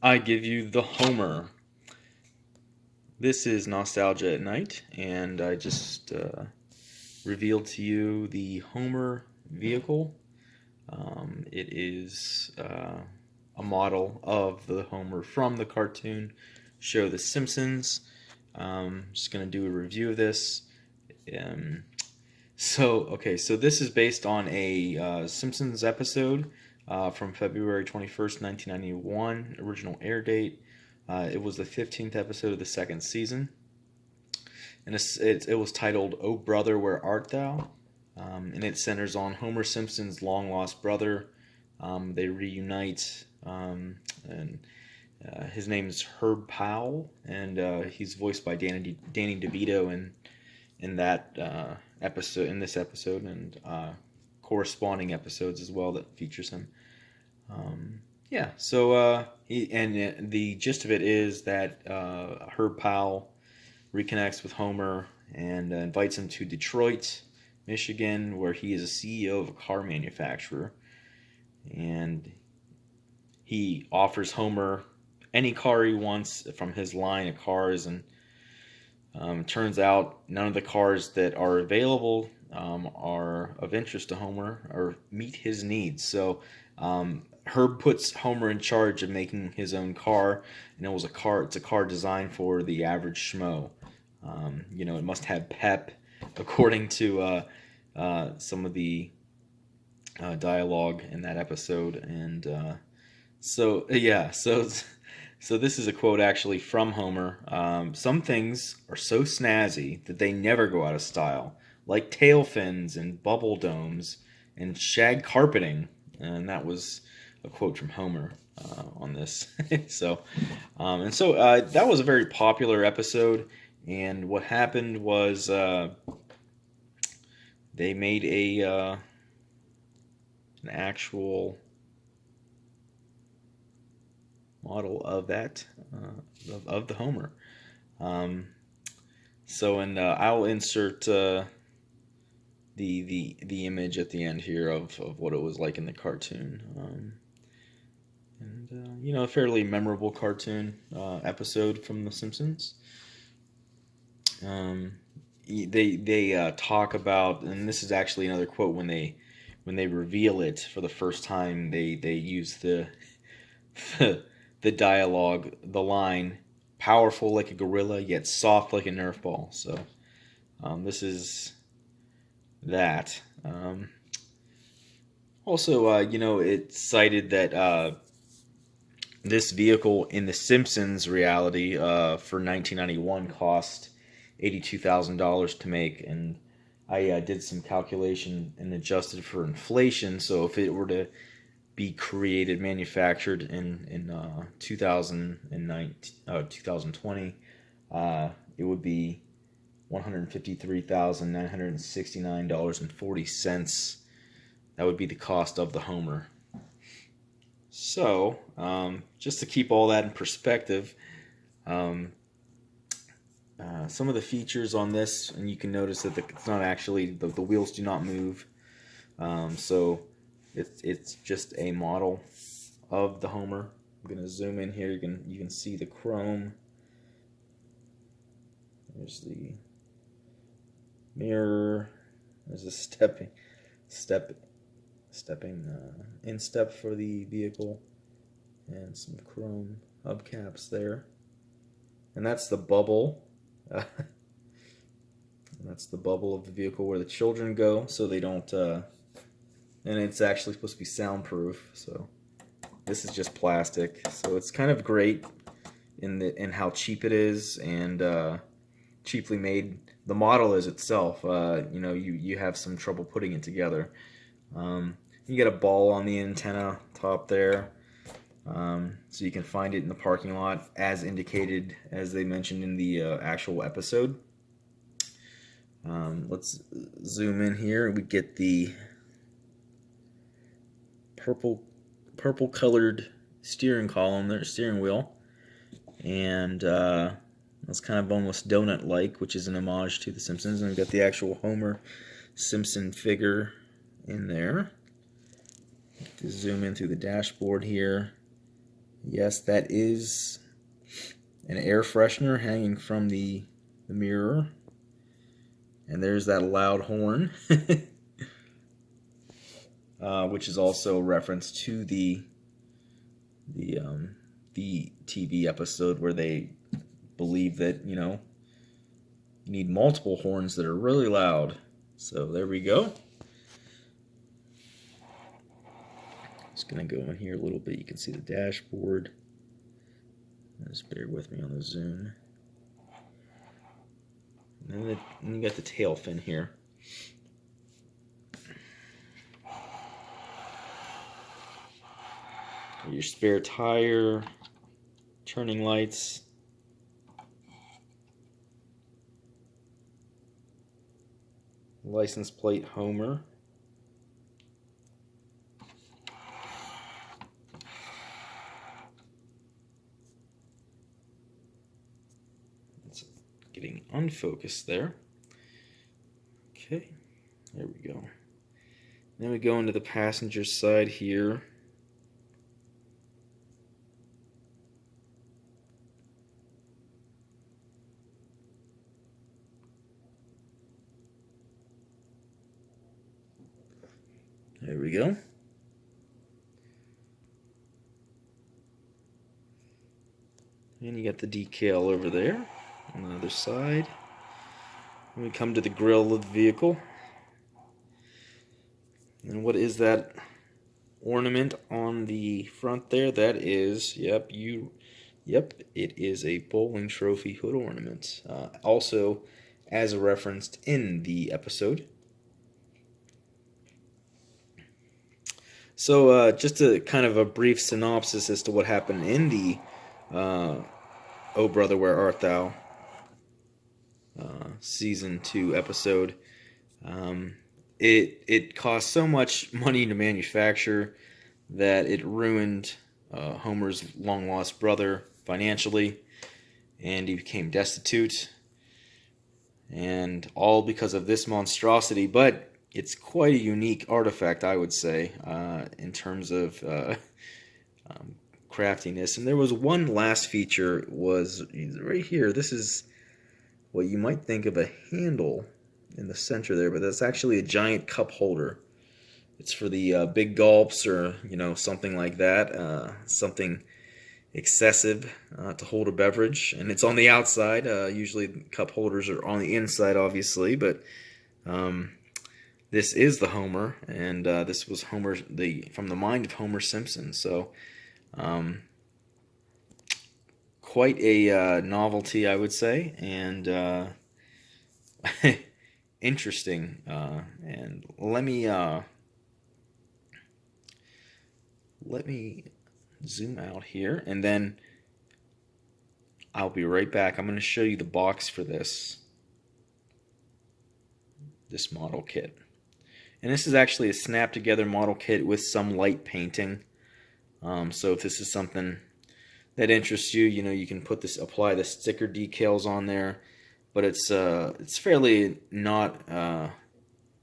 I give you the Homer. This is Nostalgia at Night, and I just revealed to you the Homer vehicle. It is a model of the Homer from the cartoon show The Simpsons. Just going to do a review of this. Um, so this is based on a Simpsons episode from February 21st, 1991, original air date. It was the 15th episode of the second season, and it was titled "Oh Brother, Where Art Thou?" And it centers on Homer Simpson's long lost brother. They reunite, and his name is Herb Powell, and he's voiced by Danny DeVito in that in this episode, and corresponding episodes as well that features him. Yeah, so the gist of it is that Herb Powell reconnects with Homer and invites him to Detroit, Michigan, where he is a CEO of a car manufacturer, and he offers Homer any car he wants from his line of cars, and turns out none of the cars that are available are of interest to Homer or meet his needs. So Herb puts Homer in charge of making his own car, and it was a car. It's a car designed for the average schmo. It must have pep, according to some of the dialogue in that episode, and so this is a quote actually from Homer. Some things are so snazzy that they never go out of style, like tail fins and bubble domes and shag carpeting. And that was a quote from Homer on this. That was a very popular episode. And what happened was they made an actual model of that of the Homer. Um, I'll insert the image at the end here of what it was like in the cartoon. A fairly memorable cartoon episode from The Simpsons. They talk about, and this is actually another quote when they reveal it for the first time. They use the dialogue, the line, powerful like a gorilla, yet soft like a Nerf ball. So this is that. It's cited that this vehicle in the Simpsons reality for 1991 cost $82,000 to make, and I did some calculation and adjusted for inflation. So if it were to be created, manufactured in 2020, it would be $153,969.40. That would be the cost of the Homer. So, just to keep all that in perspective, some of the features on this, and you can notice that it's not actually the wheels do not move. So it's just a model of the Homer. I'm gonna zoom in here. You can see the chrome. There's the mirror. There's a stepping instep for the vehicle, and some chrome hubcaps there. And that's the bubble. That's the bubble of the vehicle where the children go, so they don't. And it's actually supposed to be soundproof. So this is just plastic. So it's kind of great in how cheap it is, and cheaply made the model is itself. You have some trouble putting it together. You get a ball on the antenna top there, so you can find it in the parking lot as indicated, as they mentioned in the actual episode. Let's zoom in here. We get the purple colored steering column there, steering wheel, and it's kind of almost donut like, which is an homage to The Simpsons. And we've got the actual Homer Simpson figure in there. To zoom in through the dashboard here, Yes, that is an air freshener hanging from the mirror. And there's that loud horn, which is also a reference to the TV episode where they believe that, you need multiple horns that are really loud. So there we go. Just gonna go in here a little bit. You can see the dashboard. Just bear with me on the zoom. And then you got the tail fin here. Your spare tire, turning lights, license plate Homer. It's getting unfocused there. Okay, there we go. Then we go into the passenger side here. There we go. And you got the decal over there on the other side. Then we come to the grill of the vehicle. And what is that ornament on the front there? That is, yep, it is a bowling trophy hood ornament. Also, as referenced in the episode. So, just a kind of a brief synopsis as to what happened in the Oh Brother, Where Art Thou Season 2 episode. It cost so much money to manufacture that it ruined Homer's long-lost brother financially, and he became destitute, and all because of this monstrosity. But it's quite a unique artifact, I would say, in terms of craftiness. And there was one last feature, was right here. This is what you might think of a handle in the center there, but that's actually a giant cup holder. It's for the big gulps, or something like that, something excessive to hold a beverage. And it's on the outside. Usually cup holders are on the inside, obviously, but this is the Homer, and this was Homer, from the mind of Homer Simpson. So quite a novelty, I would say, and interesting. And let me zoom out here, and then I'll be right back. I'm going to show you the box for this model kit. And this is actually a snap together model kit with some light painting. So if this is something that interests you, you can apply the sticker decals on there, but it's fairly not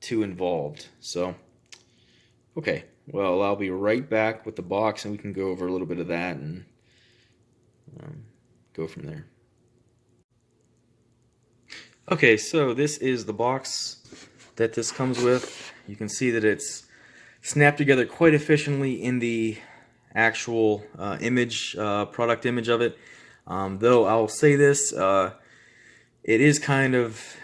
too involved. So okay, well, I'll be right back with the box, and we can go over a little bit of that and go from there. Okay, so this is the box that this comes with. You can see that it's snapped together quite efficiently in the actual product image of it. Though I'll say this, it is kind of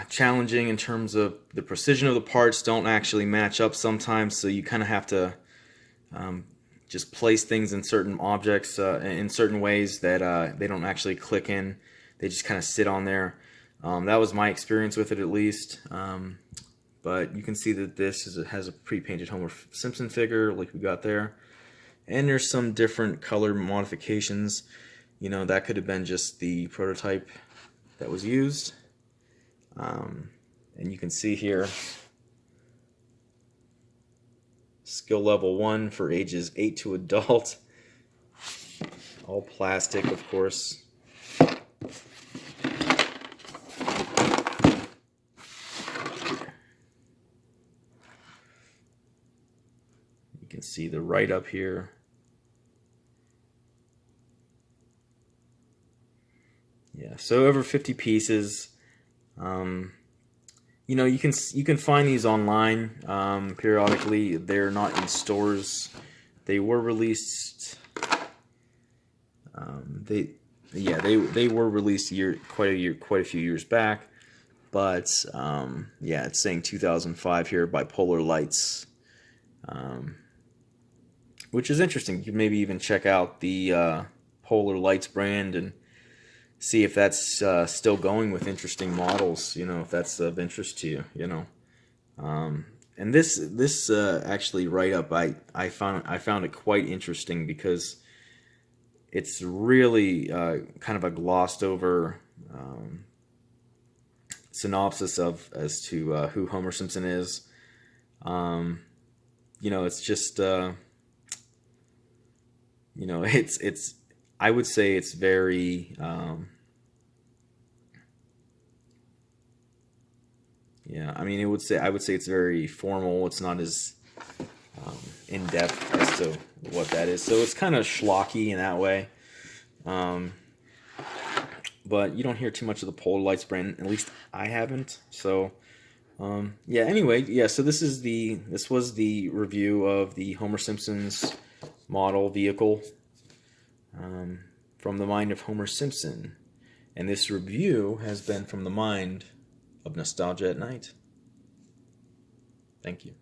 challenging in terms of the precision of the parts don't actually match up sometimes, so you kind of have to just place things in certain objects in certain ways that they don't actually click in. They just kind of sit on there. That was my experience with it, at least. But you can see that this has a pre-painted Homer Simpson figure like we got there. And there's some different color modifications. That could have been just the prototype that was used. And you can see here, skill level 1 for ages 8 to adult. All plastic, of course. You can see the write-up here. Yeah, so over 50 pieces. You know, you can find these online periodically. They're not in stores. They were released. They were released quite a few years back. But yeah, it's saying 2005 here by Polar Lights, um, which is interesting. You could maybe even check out the Polar Lights brand and see if that's still going with interesting models. You know, if that's of interest to you. You know. And this actually write up I found it quite interesting because it's really kind of a glossed over synopsis of as to who Homer Simpson is. Um, you know, it's just you know, it's I would say it's very yeah, I mean, I would say it's very formal. It's not as in depth as to what that is. So it's kind of schlocky in that way. Um, but you don't hear too much of the Polar Lights brand. At least I haven't. So yeah. Anyway, yeah. So this was the review of the Homer Simpson's model vehicle from the mind of Homer Simpson, and this review has been from the mind of Nostalgia at Night. Thank you.